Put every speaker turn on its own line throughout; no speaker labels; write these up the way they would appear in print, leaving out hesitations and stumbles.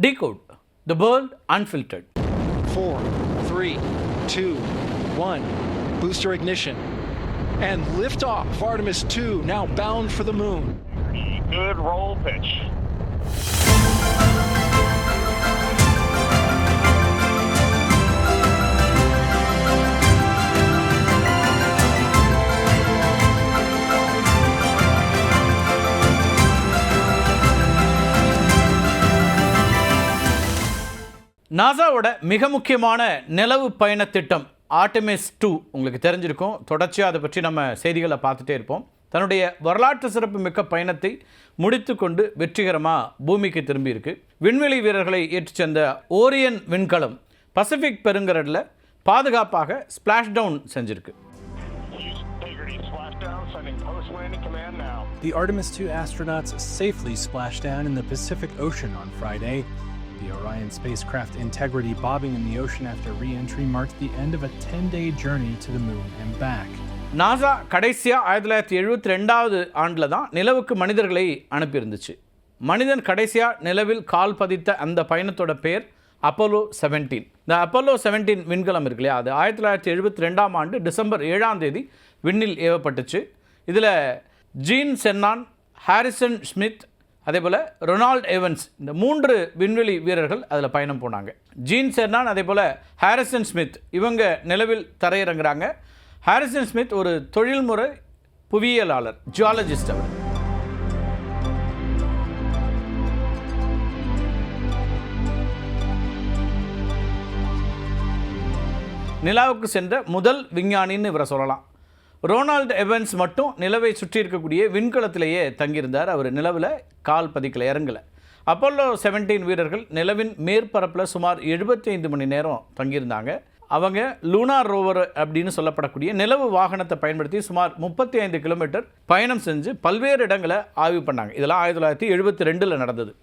Decode the world unfiltered.
4, 3, 2, 1. Booster ignition. And liftoff. Artemis 2 now bound for the moon.
Good roll pitch.
நாசாவோட மிக முக்கியமான நிலவு பயண திட்டம் Artemis 2 உங்களுக்கு தெரிஞ்சிருக்கும். தொடர்ச்சியாக அதை பற்றி நம்ம செய்திகளை பார்த்துட்டே இருப்போம். தன்னுடைய வரலாற்று சிறப்பு மிக்க பயணத்தை முடித்து கொண்டு வெற்றிகரமாக பூமிக்கு திரும்பி இருக்கு. விண்வெளி வீரர்களை ஏற்றிச் சென்ற ஓரியன் விண்கலம் பசிபிக் பெருங்கடலில் பாதுகாப்பாக ஸ்பிளாஷ் டவுன் செஞ்சிருக்கு.
The Artemis 2 astronauts safely splashed down in the Pacific Ocean on Friday. The Orion spacecraft Integrity bobbing in the ocean after re-entry marked the end of a 10-day journey to the moon and back.
NASA கடைசியாக 1972 ஆண்டில் தான் நிலவுக்கு மனிதர்களை அனுப்பியிருந்துச்சு. மனிதன் கடைசியாக நிலவில் கால் பதித்த அந்த பயணத்தோட பேர் அப்போலோ 17. இந்த அப்போலோ 17 விண்கலம் இருக்கு இல்லையா, அது 1972 ஆண்டு டிசம்பர் 7ஆம் தேதி விண்ணில் ஏவப்பட்டுச்சு. இதில் ஜீன் சென்னான், ஹாரிசன் ஸ்மித், அதே போல் ரொனால்ட் எவன்ஸ், இந்த 3 விண்வெளி வீரர்கள் அதில் பயணம் போனாங்க. ஜீன் சென்னான் அதே போல் ஹாரிசன் ஸ்மித் இவங்க நிலவில் தரையிறங்குறாங்க. ஹாரிசன் ஸ்மித் ஒரு தொழில்முறை புவியியலாளர், ஜியாலஜிஸ்ட். அவர் நிலாவுக்கு சென்ற முதல் விஞ்ஞானின்னு இவரை சொல்லலாம். ரொனால்ட் எவன்ஸ் மட்டும் நிலவை சுற்றி இருக்கக்கூடிய விண்கலத்திலேயே தங்கியிருந்தார். அவர் நிலவில் கால் பதிக்கலை, இறங்கலை. அப்போலோ 17 வீரர்கள் நிலவின் மேற்பரப்பில் சுமார் 75 மணி நேரம் தங்கியிருந்தாங்க. அவங்க லூனார் ரோவர் அப்படின்னு சொல்லப்படக்கூடிய நிலவு வாகனத்தை பயன்படுத்தி சுமார் 35 கிலோமீட்டர் பயணம் செஞ்சு பல்வேறு இடங்களை ஆய்வு பண்ணாங்க. இதெல்லாம் 1972 நடந்தது.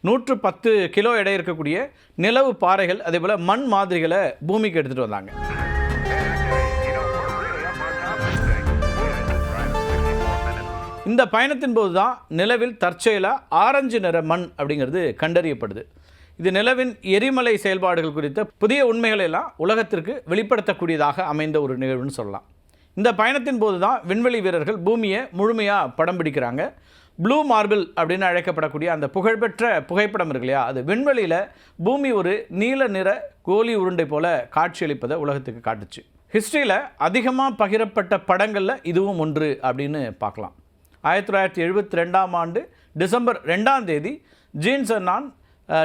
110 கிலோ எடை இருக்கக்கூடிய நிலவு பாறைகள் அதே போல் மண் மாதிரிகளை பூமிக்கு எடுத்துகிட்டு வந்தாங்க. இந்த பயணத்தின் போது தான் நிலவில் தற்செயலாக ஆரஞ்சு நிற மண் அப்படிங்கிறது கண்டறியப்படுது. இது நிலவின் எரிமலை செயல்பாடுகள் குறித்த புதிய உண்மைகளை எல்லாம் உலகத்திற்கு வெளிப்படுத்தக்கூடியதாக அமைந்த ஒரு நிகழ்வுன்னு சொல்லலாம். இந்த பயணத்தின் போது தான் விண்வெளி வீரர்கள் பூமியை முழுமையாக படம் பிடிக்கிறாங்க. ப்ளூ மார்பிள் அப்படின்னு அழைக்கப்படக்கூடிய அந்த புகழ்பெற்ற புகைப்படம் இருக்கு இல்லையா, அது விண்வெளியில் பூமி ஒரு நீல நிற கோலி உருண்டை போல காட்சியளிப்பதை உலகத்துக்கு காட்டுச்சு. ஹிஸ்ட்ரியில் அதிகமாக பகிரப்பட்ட படங்களில் இதுவும் ஒன்று அப்படின்னு பார்க்கலாம். 1972 ஆண்டு டிசம்பர் 2ஆம் தேதி ஜீன் சென்னான்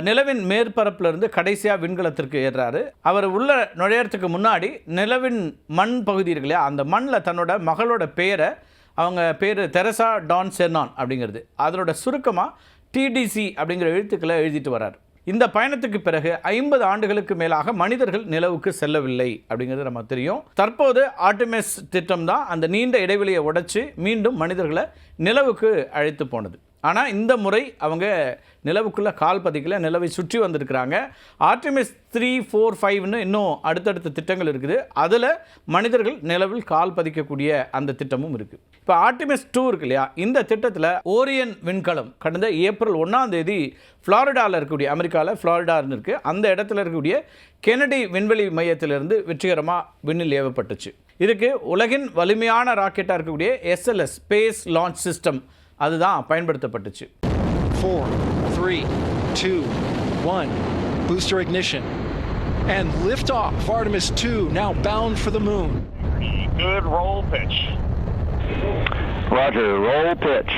நிலவின் மேற்பரப்பிலிருந்து கடைசியாக விண்கலத்திற்கு ஏறுறாரு. அவர் உள்ள நுழையறதுக்கு முன்னாடி நிலவின் மண் பகுதி இருக்கு இல்லையா, அந்த மண்ணில் தன்னோட மகளோட பேரை, அவங்க பேர் தெரசா டான் சென்னான் அப்படிங்கிறது, அதனோட சுருக்கமாக TDC அப்படிங்கிற எழுத்துக்களை எழுதிட்டு வர்றார். இந்த பயணத்துக்கு பிறகு 50 ஆண்டுகளுக்கு மேலாக மனிதர்கள் நிலவுக்கு செல்லவில்லை அப்படிங்கிறது நமக்கு தெரியும். தற்போது ஆர்டெமிஸ் திட்டம் தான் அந்த நீண்ட இடைவெளியை உடைச்சு மீண்டும் மனிதர்களை நிலவுக்கு அழைத்து போனது. ஆனால் இந்த முறை அவங்க நிலவுக்குள்ளே கால் பதிக்கல, நிலவை சுற்றி வந்திருக்கிறாங்க. ஆர்டெமிஸ் 3, 4, 5ன்னு இன்னும் அடுத்தடுத்த திட்டங்கள் இருக்குது. அதில் மனிதர்கள் நிலவில் கால் பதிக்கக்கூடிய அந்த திட்டமும் இருக்குது. இப்போ ஆர்டெமிஸ் 2 இருக்கு இல்லையா, இந்த திட்டத்தில் ஓரியன் விண்கலம் கடந்த ஏப்ரல் 1ஆம் தேதி ஃப்ளாரிடாவில் இருக்கக்கூடிய, அமெரிக்காவில் ஃப்ளாரிடான்னு இருக்குது, அந்த இடத்துல இருக்கக்கூடிய கெனடி விண்வெளி மையத்திலிருந்து வெற்றிகரமாக விண்ணில் ஏவப்பட்டுச்சு. இதுக்கு உலகின் வலிமையான ராக்கெட்டாக இருக்கக்கூடிய SLS ஸ்பேஸ் லான்ச் சிஸ்டம் அதுதான் பயன்படுத்தப்பட்டுச்சு.
4, 3, 2, 1. Booster ignition. And liftoff. Artemis 2 now bound for the moon.
Good roll pitch.
Roger, roll pitch.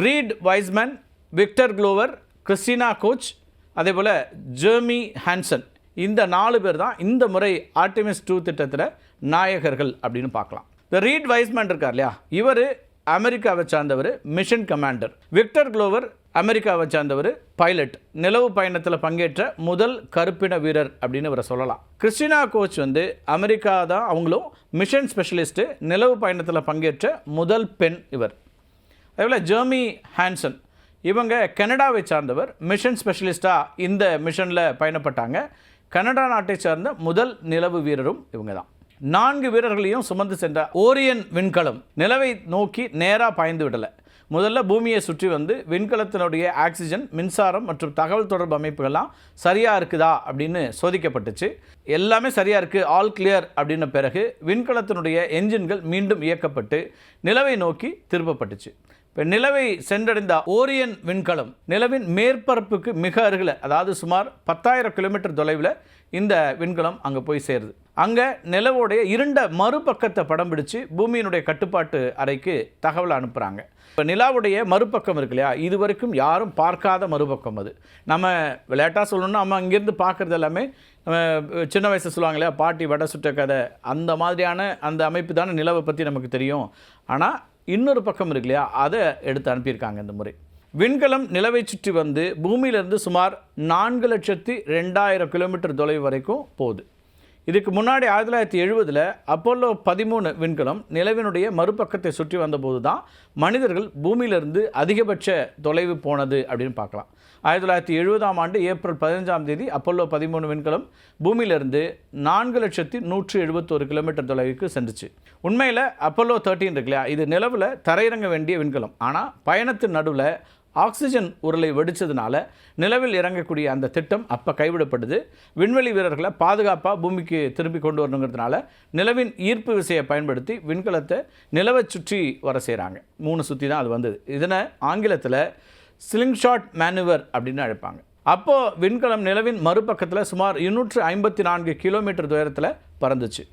Reid Wiseman, Victor Glover, Christina Koch, அதே போல் ஜெர்மி ஹான்சன், இந்த 4 பேர் தான் இந்த முறை ஆர்டெமிஸ் 2 திட்டத்தில் நாயகர்கள் அப்படின்னு பார்க்கலாம். இந்த ரீட் வைஸ்மேன் இருக்கார் இல்லையா, இவர் அமெரிக்காவை சார்ந்தவர், மிஷன் கமாண்டர். விக்டர் குளோவர் அமெரிக்காவை சார்ந்தவர், பைலட், நிலவு பயணத்தில் பங்கேற்ற முதல் கருப்பின வீரர் அப்படின்னு இவரை சொல்லலாம். கிறிஸ்டினா கோச் அமெரிக்கா தான், அவங்களும் மிஷன் ஸ்பெஷலிஸ்ட்டு, நிலவு பயணத்தில் பங்கேற்ற முதல் பெண் இவர். அதேபோல் ஜெர்மி ஹான்சன், இவங்க கனடாவை சார்ந்தவர், மிஷன் ஸ்பெஷலிஸ்ட்டாக இந்த மிஷனில் பயணப்பட்டாங்க. கனடா நாட்டை சார்ந்த முதல் நிலவு வீரரும் இவங்க தான். 4 வீரர்களையும் சுமந்து சென்ற ஓரியன் விண்கலம் நிலவை நோக்கி நேராக பாய்ந்து விடலை. முதல்ல பூமியை சுற்றி வந்து விண்கலத்தினுடைய ஆக்சிஜன், மின்சாரம் மற்றும் தகவல் தொடர்பு அமைப்புகள்லாம் சரியாக இருக்குதா அப்படின்னு சோதிக்கப்பட்டுச்சு. எல்லாமே சரியாக இருக்குது, ஆல் கிளியர் அப்படின்ன பிறகு விண்கலத்தினுடைய என்ஜின்கள் மீண்டும் இயக்கப்பட்டு நிலவை நோக்கி திருப்பப்பட்டுச்சு. இப்போ நிலவை சென்றடைந்த ஓரியன் விண்கலம் நிலவின் மேற்பரப்புக்கு மிக அருகில், அதாவது சுமார் 10,000 கிலோமீட்டர் தொலைவில் இந்த விண்கலம் அங்கே போய் சேருது. அங்கே நிலவுடைய இருண்ட மறுபக்கத்தை படம் பிடிச்சு பூமியினுடைய கட்டுப்பாட்டு அறைக்கு தகவல் அனுப்புகிறாங்க. இப்போ நிலாவுடைய மறுபக்கம் இருக்கு இல்லையா, இது வரைக்கும் யாரும் பார்க்காத மறுபக்கம். அது நம்ம விளையாட்டாக சொல்லணும்னா நம்ம அங்கேருந்து பார்க்குறது எல்லாமே நம்ம சின்ன வயசு சொல்லுவாங்க இல்லையா, பாட்டி வடை சுட்ட கதை, அந்த மாதிரியான அந்த அமைப்பு தானே நிலவை பற்றி நமக்கு தெரியும். ஆனால் இன்னொரு பக்கம் இருக்கு இல்லையா, அதை எடுத்து அனுப்பியிருக்காங்க இந்த முறை. விண்கலம் நிலவை சுற்றி வந்து பூமியிலிருந்து சுமார் 4,02,000 கிலோமீட்டர் தொலைவு வரைக்கும் போகுது. இதுக்கு முன்னாடி 1970 அப்போலோ 13 விண்கலம் நிலவினுடைய மறுபக்கத்தை சுற்றி வந்தபோது தான் மனிதர்கள் பூமியிலிருந்து அதிகபட்ச தொலைவு போனது அப்படின்னு பார்க்கலாம். 1970 ஏப்ரல் 15 அப்போலோ 13 விண்கலம் பூமியிலிருந்து 4,171,000 கிலோமீட்டர் தொலைவுக்கு சென்றுச்சு. உண்மையில் அப்போலோ 13 இருக்கு இல்லையா, இது நிலவில் தரையிறங்க வேண்டிய விண்கலம். ஆனால் பயணத்தின் நடுவில் ஆக்சிஜன் உருளை வெடித்ததுனால நிலவில் இறங்கக்கூடிய அந்த திட்டம் அப்போ கைவிடப்படுது. விண்வெளி வீரர்களை பாதுகாப்பாக பூமிக்கு திரும்பி கொண்டு வரணுங்கிறதுனால நிலவின் ஈர்ப்பு விசையை பயன்படுத்தி விண்கலத்தை நிலவை சுற்றி வர செய்கிறாங்க. 3 சுற்றி தான் அது வந்தது. இதனை ஆங்கிலத்தில் ஸ்லிங்ஷாட் மேனுவர் அப்படின்னு அழைப்பாங்க. அப்போது விண்கலம் நிலவின் மறுபக்கத்தில் சுமார் 254 கிலோமீட்டர் தூரத்தில் பறந்துச்சு.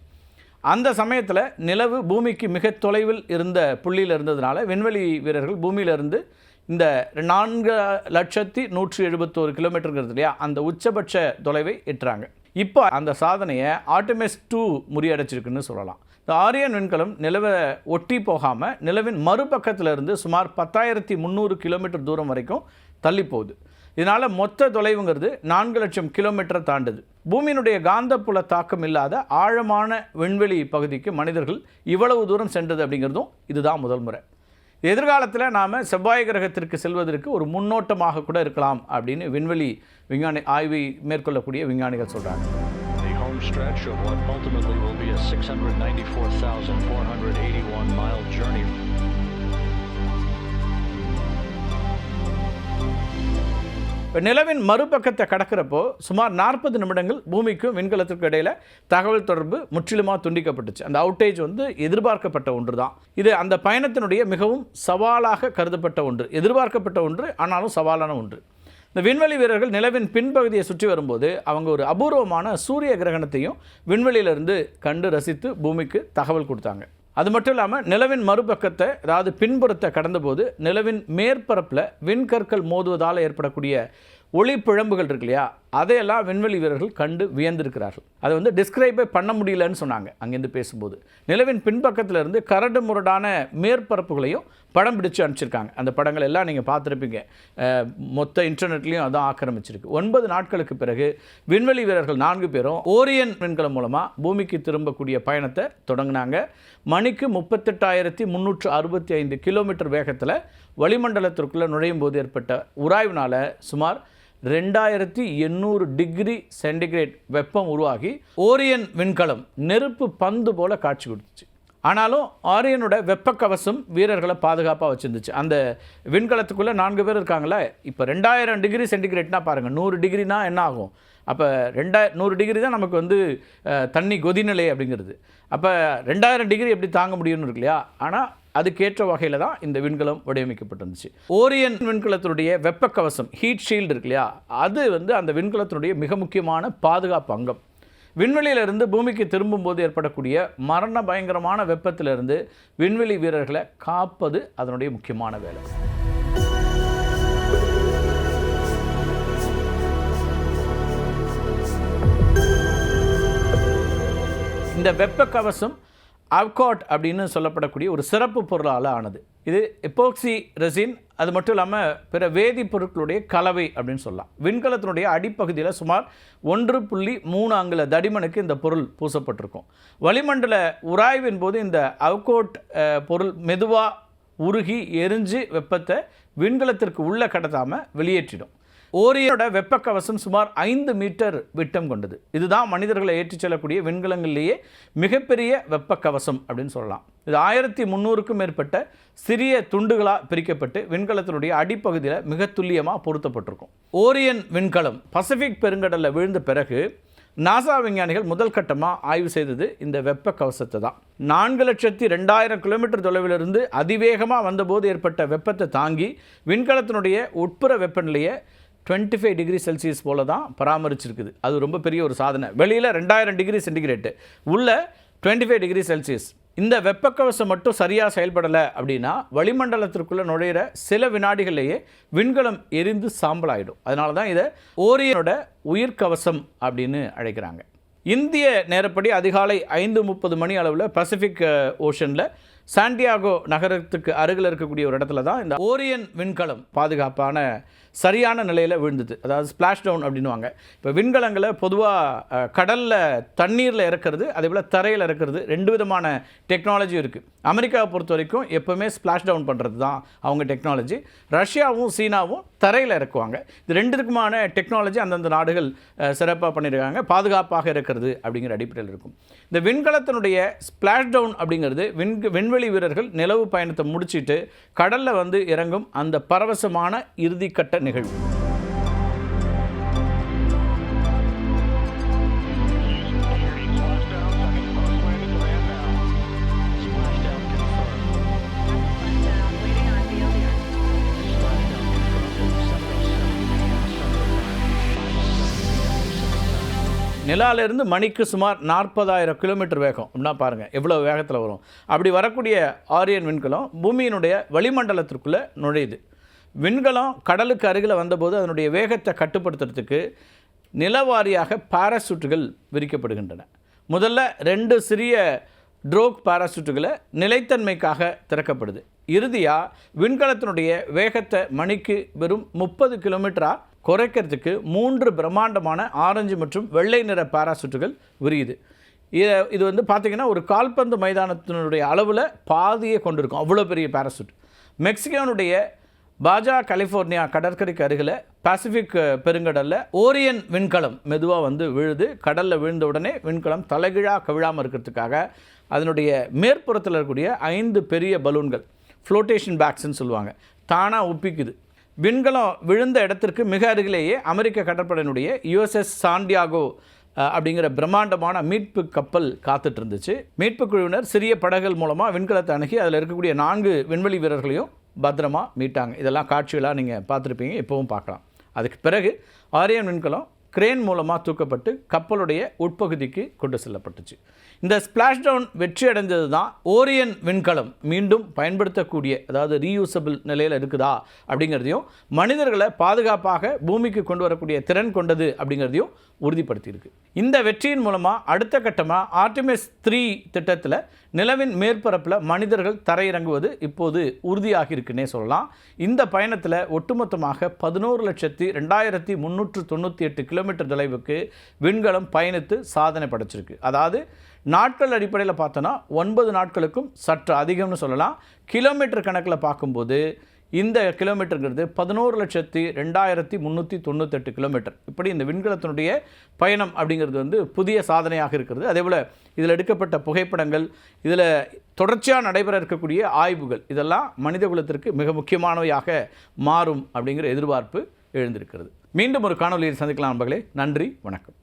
அந்த சமயத்தில் நிலவு பூமிக்கு மிக தொலைவில் இருந்த புள்ளியில் இருந்ததுனால விண்வெளி வீரர்கள் பூமியிலிருந்து இந்த 4,171,000 கிலோமீட்டருங்கிறது இல்லையா, அந்த உச்சபட்ச தொலைவை எட்டுறாங்க. இப்போ அந்த சாதனையை ஆர்டெமிஸ் 2 முறியடைச்சிருக்குன்னு சொல்லலாம். இந்த ஆரியன் விண்கலம் நிலவை ஒட்டி போகாமல் நிலவின் மறுபக்கத்தில் இருந்து சுமார் 10,300 கிலோமீட்டர் தூரம் வரைக்கும் தள்ளி போகுது. இதனால் மொத்த தொலைவுங்கிறது 4 லட்சம் கிலோமீட்டரை தாண்டுது. பூமியினுடைய காந்தப்புல தாக்கம் இல்லாத ஆழமான விண்வெளி பகுதிக்கு மனிதர்கள் இவ்வளவு தூரம் சென்றது அப்படிங்கிறதும் இதுதான் முதல் முறை. எதிர்காலத்தில் நாம் செவ்வாய் கிரகத்திற்கு செல்வதற்கு ஒரு முன்னோட்டமாக கூட இருக்கலாம் அப்படின்னு விண்வெளி விஞ்ஞானி ஆய்வை மேற்கொள்ளக்கூடிய விஞ்ஞானிகள் சொல்கிறாங்க.
The home stretch of what ultimately will be a 694,481 mile journey.
இப்போ நிலவின் மறுபக்கத்தை கடக்கிறப்போ சுமார் 40 நிமிடங்கள் பூமிக்கும் விண்கலத்திற்கும் இடையில் தகவல் தொடர்பு முற்றிலுமாக துண்டிக்கப்பட்டுச்சு. அந்த அவுட்டேஜ் வந்து எதிர்பார்க்கப்பட்ட ஒன்று தான். இது அந்த பயணத்தினுடைய மிகவும் சவாலாக கருதப்பட்ட ஒன்று, எதிர்பார்க்கப்பட்ட ஒன்று, ஆனாலும் சவாலான ஒன்று. இந்த விண்வெளி வீரர்கள் நிலவின் பின்பகுதியை சுற்றி வரும்போது அவங்க ஒரு அபூர்வமான சூரிய கிரகணத்தையும் விண்வெளியிலிருந்து கண்டு ரசித்து பூமிக்கு தகவல் கொடுத்தாங்க. அது மட்டும் இல்லாமல் நிலவின் மறுபக்கத்தை, அதாவது பின்புறத்தை கடந்தபோது நிலவின் மேற்பரப்பில் விண்கற்கள் மோதுவதால் ஏற்படக்கூடிய ஒளி பிழம்புகள் இருக்கு இல்லையா, அதையெல்லாம் விண்வெளி வீரர்கள் கண்டு வியந்திருக்கிறார்கள். அதை வந்து டிஸ்கிரைபே பண்ண முடியலன்னு சொன்னாங்க அங்கேருந்து பேசும்போது. நிலவின் பின்பக்கத்தில் இருந்து கரடு முரடான மேற்பரப்புகளையும் படம் பிடிச்சு அனுப்பிச்சிருக்காங்க. அந்த படங்கள் எல்லாம் நீங்கள் பார்த்துருப்பீங்க, மொத்த இன்டர்நெட்லேயும் அதான் ஆக்கிரமிச்சிருக்கு. 9 நாட்களுக்கு பிறகு விண்வெளி வீரர்கள் 4 பேரும் ஓரியன் விண்கலம் மூலமாக பூமிக்கு திரும்பக்கூடிய பயணத்தை தொடங்கினாங்க. மணிக்கு 38,365 கிலோமீட்டர் வேகத்தில் வளிமண்டலத்திற்குள்ளே நுழையும் போது ஏற்பட்ட உராய்வினால் சுமார் 2,800 டிகிரி சென்டிகிரேட் வெப்பம் உருவாகி ஓரியன் விண்கலம் நெருப்பு பந்து போல காட்சி கொடுத்துச்சு. ஆனாலும் ஆரியனோட வெப்ப கவசம் வீரர்களை பாதுகாப்பாக வச்சுருந்துச்சு. அந்த விண்கலத்துக்குள்ளே 4 பேர் இருக்காங்களே, இப்போ 2,000 டிகிரி சென்டிகிரேட்னா பாருங்கள், 100 டிகிரினா என்ன ஆகும்? அப்போ 100 டிகிரி தான் நமக்கு வந்து தண்ணி கொதிநிலை அப்படிங்கிறது. அப்போ 2,000 டிகிரி எப்படி தாங்க முடியும்னு இருக்கு இல்லையா. ஆனால் அதுக்கேற்ற வகையில் தான் இந்த விண்கலம் வடிவமைக்கப்பட்டிருந்துச்சு. ஓரியன் விண்கலத்தினுடைய வெப்ப கவசம், ஹீட் ஷீல்டு இருக்கு இல்லையா, அது வந்து அந்த விண்கலத்தினுடைய மிக முக்கியமான பாதுகாப்பு அங்கம். விண்வெளியிலிருந்து பூமிக்கு திரும்பும்போது ஏற்படக்கூடிய மரண பயங்கரமான வெப்பத்திலிருந்து விண்வெளி வீரர்களை காப்பது அதனுடைய முக்கியமான வேலை. இந்த வெப்ப கவசம் அவ்காட் அப்படின்னு சொல்லப்படக்கூடிய ஒரு சிறப்பு பொருளால் ஆனது. இது எபோக்சி ரெசின், அது மட்டும் இல்லாமல் பிற வேதிப்பொருட்களுடைய கலவை அப்படின்னு சொல்லலாம். விண்கலத்தினுடைய அடிப்பகுதியில் சுமார் 1.3 அங்குல தடிமனுக்கு இந்த பொருள் பூசப்பட்டிருக்கும். வளிமண்டல உராய்வின் போது இந்த அவ்கோட் பொருள் மெதுவாக உருகி எரிஞ்சு வெப்பத்தை விண்கலத்திற்கு உள்ளே கடத்தாமல் வெளியேற்றிடும். ஓரியனோட வெப்பக்கவசம் சுமார் 5 மீட்டர் விட்டம் கொண்டது. இதுதான் மனிதர்களை ஏற்றிச் செல்லக்கூடிய விண்கலங்களிலேயே மிகப்பெரிய வெப்பக்கவசம் அப்படின்னு சொல்லலாம். இது 1300க்கும் மேற்பட்ட சிறிய துண்டுகளாக பிரிக்கப்பட்டு விண்கலத்தினுடைய அடிப்பகுதியில் மிக துல்லியமாக பொருத்தப்பட்டிருக்கும். ஓரியன் விண்கலம் பசிபிக் பெருங்கடலில் விழுந்த பிறகு நாசா விஞ்ஞானிகள் முதல் கட்டமாக ஆய்வு செய்தது இந்த வெப்ப கவசத்தை தான். 4,02,000 கிலோமீட்டர் தொலைவிலிருந்து அதிவேகமாக வந்தபோது ஏற்பட்ட வெப்பத்தை தாங்கி விண்கலத்தினுடைய உட்புற வெப்பநிலையை 25 டிகிரி செல்சியஸ் போல தான் பராமரிச்சிருக்குது. அது ரொம்ப பெரிய ஒரு சாதனை. வெளியில் 2000 டிகிரி சென்டிகிரேட்டு, உள்ள 25 டிகிரி செல்சியஸ். இந்த வெப்பக்கவசம் மட்டும் சரியாக செயல்படலை அப்படின்னா வளிமண்டலத்திற்குள்ளே நுழையிற சில வினாடிகளிலேயே விண்கலம் எரிந்து சாம்பலாயிடும். அதனால தான் இதை ஓரியனோட உயிர்கவசம் அப்படின்னு அழைக்கிறாங்க. இந்திய நேரப்படி அதிகாலை 5:30 மணி அளவில் பசிபிக் ஓஷனில் சாண்டியாகோ நகரத்துக்கு அருகில் இருக்கக்கூடிய ஒரு இடத்துல தான் இந்த ஓரியன் விண்கலம் பாதுகாப்பான சரியான நிலையில் விழுந்தது. அதாவது ஸ்பிளாஷ் டவுன் அப்படின்வாங்க. இப்போ விண்கலங்களை பொதுவாக கடலில் தண்ணீரில் இறக்கிறது, அதே போல் தரையில் இறக்கிறது, 2 விதமான டெக்னாலஜி இருக்குது. அமெரிக்காவை பொறுத்த வரைக்கும் எப்போவுமே ஸ்பிளாஷ் டவுன் பண்ணுறது தான் அவங்க டெக்னாலஜி. ரஷ்யாவும் சீனாவும் தரையில் இறக்குவாங்க. இது 2க்குமான டெக்னாலஜி அந்தந்த நாடுகள் சிறப்பாக பண்ணியிருக்காங்க. பாதுகாப்பாக இருக்கிறது அப்படிங்கிற அடிப்படையில் இருக்கும். இந்த விண்கலத்தினுடைய ஸ்பிளாஷ் டவுன் அப்படிங்கிறது விண்வெளி வீரர்கள் நிலவு பயணத்தை முடிச்சுட்டு கடலில் வந்து இறங்கும் அந்த பரவசமான இறுதிக்கட்ட நிகழ்வு. நிலாவிலிருந்து மணிக்கு சுமார் 40,000 கிலோமீட்டர் வேகம். அப்படின்னா பாருங்கள் எவ்வளோ வேகத்தில் வரும். அப்படி வரக்கூடிய ஆரியன் விண்கலம் பூமியினுடைய வளிமண்டலத்திற்குள்ளே நுழையுது. விண்கலம் கடலுக்கு அருகில் வந்தபோது அதனுடைய வேகத்தை கட்டுப்படுத்துறதுக்கு நிலவாரியாக பாராசூட்டுகள் விரிக்கப்படுகின்றன. முதல்ல 2 சிறிய ட்ரோக் பாராசூட்டுகளை நிலைத்தன்மைக்காக திறக்கப்படுது. இறுதியாக விண்கலத்தினுடைய வேகத்தை மணிக்கு வெறும் 30 கிலோமீட்டராக குறைக்கிறதுக்கு 3 பிரம்மாண்டமான ஆரஞ்சு மற்றும் வெள்ளை நிற பாராசூட்டுகள் விரியுது. இது வந்து பார்த்திங்கன்னா ஒரு கால்பந்து மைதானத்தினுடைய அளவில் பாதியை கொண்டிருக்கும். அவ்வளோ பெரிய பாராசூட். மெக்சிகோனுடைய பாஜா கலிஃபோர்னியா கடற்கரைக்கு அருகில் பசிபிக் பெருங்கடலில் ஓரியன் விண்கலம் மெதுவாக வந்து விழுது. கடலில் விழுந்த உடனே விண்கலம் தலைகீழாக கவிழாமல் இருக்கிறதுக்காக அதனுடைய மேற்புறத்தில் இருக்கக்கூடிய 5 பெரிய பலூன்கள், ஃப்ளோட்டேஷன் பேக்ஸ்ன்னு சொல்லுவாங்க, தானாக ஒப்பிக்குது. விண்கலம் விழுந்த இடத்திற்கு மிக அருகிலேயே அமெரிக்க கடற்படையினுடைய USS சாண்டியாகோ அப்படிங்கிற பிரம்மாண்டமான மீட்பு கப்பல் காத்துட்டு இருந்துச்சு. மீட்பு குழுவினர் சிறிய படகுகள் மூலமாக விண்கலத்தை அணுகி அதில் இருக்கக்கூடிய 4 விண்வெளி வீரர்களையும் பத்திரமா மீட்டாங்க. இதெல்லாம் காட்சிகளாக நீங்கள் பார்த்துருப்பீங்க, இப்போவும் பார்க்கலாம். அதுக்கு பிறகு ஆரியன் விண்கலம் கிரேன் மூலமாக தூக்கப்பட்டு கப்பலுடைய உட்பகுதிக்கு கொண்டு செல்லப்பட்டுச்சு. இந்த ஸ்பிளாஷ் டவுன் வெற்றி அடைந்தது தான் ஓரியன் விண்கலம் மீண்டும் பயன்படுத்தக்கூடிய, அதாவது ரீயூசபிள் நிலையில் இருக்குதா அப்படிங்கிறதையும் மனிதர்களை பாதுகாப்பாக பூமிக்கு கொண்டு வரக்கூடிய திறன் கொண்டது அப்படிங்கிறதையும் உறுதிப்படுத்தியிருக்கு. இந்த வெற்றியின் மூலமாக அடுத்த கட்டமாக ஆர்டிமிஸ் 3 திட்டத்தில் நிலவின் மேற்பரப்பில் மனிதர்கள் தரையிறங்குவது இப்போது உறுதியாகியிருக்குன்னே சொல்லலாம். இந்த பயணத்தில் ஒட்டுமொத்தமாக 11,02,398 கிலோமீட்டர் தொலைவுக்கு விண்கலம் பயணித்து சாதனை படைச்சிருக்கு. அதாவது நாட்கள் அடிப்படையில் பார்த்தோன்னா 9 நாட்களுக்கும் சற்று அதிகம்னு சொல்லலாம். கிலோமீட்டர் கணக்கில் பார்க்கும்போது இந்த கிலோமீட்டருங்கிறது 11,02,398 கிலோமீட்டர். இப்படி இந்த விண்கலத்தினுடைய பயணம் அப்படிங்கிறது வந்து புதிய சாதனையாக இருக்கிறது. அதேபோல் இதில் எடுக்கப்பட்ட புகைப்படங்கள், இதில் தொடர்ச்சியாக நடைபெற இருக்கக்கூடிய ஆய்வுகள், இதெல்லாம் மனித குலத்திற்கு மிக முக்கியமானவையாக மாறும் அப்படிங்கிற எதிர்பார்ப்பு எழுந்திருக்கிறது. மீண்டும் ஒரு காணொலியில் சந்திக்கலாம் நண்பர்களே. நன்றி, வணக்கம்.